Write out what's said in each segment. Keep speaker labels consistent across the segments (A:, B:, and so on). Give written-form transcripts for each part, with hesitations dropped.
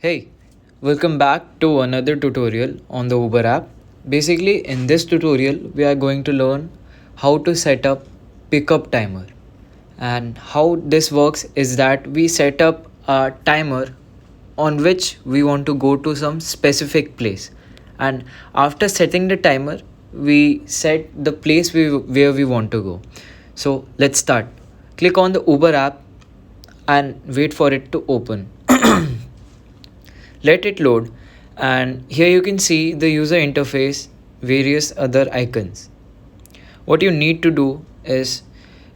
A: Hey, welcome back to another tutorial on the Uber app. Basically, in this tutorial, we are going to learn how to set up pickup timer. And how this works is that we set up a timer on which we want to go to some specific place. And after setting the timer, we set the place where we want to go. So let's start. Click on the Uber app and wait for it to open. Let it load, and here you can see the user interface, various other icons. What you need to do is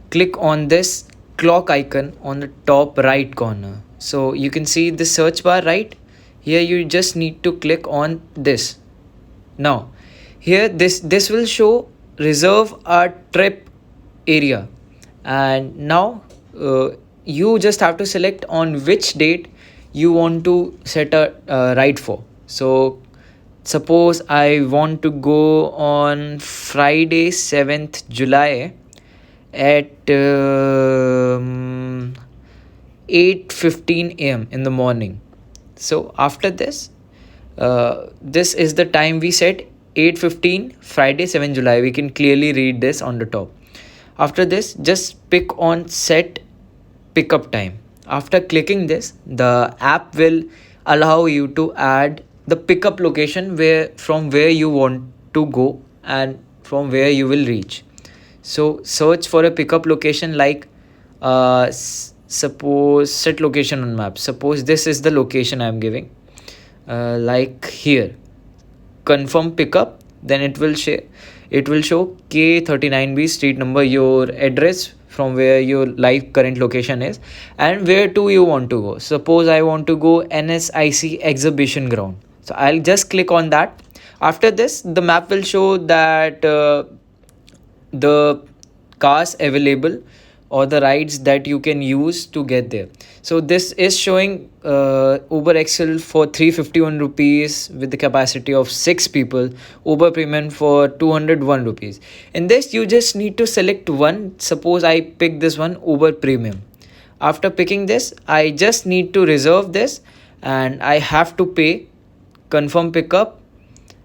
A: click on this clock icon on the top right corner. So you can see the search bar, right? Here you just need to click on this. Now here this will show reserve a trip area, and now you just have to select on which date you want to set a ride for. So suppose I want to go on Friday 7th July at 8:15 a.m. in the morning. So after this, this is the time we set, 8:15 Friday 7th July. We can clearly read this on the top. After this, just pick on set pickup time. After clicking this, the app will allow you to add the pickup location where you want to go and from where you will reach. So search for a pickup location like suppose set location on map. Suppose this is the location I am giving, like here, confirm pickup. Then it will show K39B street number, your address from where your live current location is, and where to you want to go. Suppose I want to go NSIC exhibition ground, so I'll just click on that. After this, the map will show that the cars available or the rides that you can use to get there. So this is showing Uber XL for 351 rupees with the capacity of 6 people, Uber Premium for 201 rupees. In this, you just need to select one. Suppose I pick this one, Uber Premium. After picking this, I just need to reserve this, and I have to pay, confirm pickup,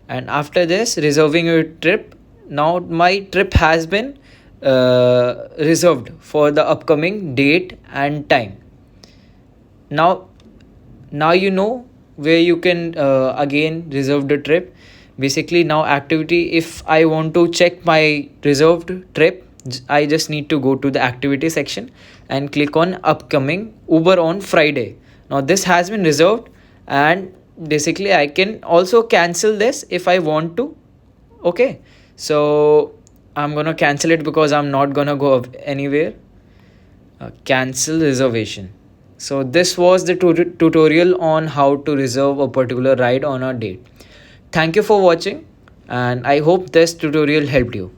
A: and after this, reserving your trip. Now my trip has been reserved for the upcoming date and time. Now you know where you can again reserve the trip. Basically, now activity, if I want to check my reserved trip, I just need to go to the activity section and click on upcoming Uber on Friday. Now this has been reserved, and basically I can also cancel this if I want to. Okay, so I'm gonna cancel it because I'm not gonna go anywhere. Cancel reservation. So this was the tutorial on how to reserve a particular ride on a date. Thank you for watching, and I hope this tutorial helped you.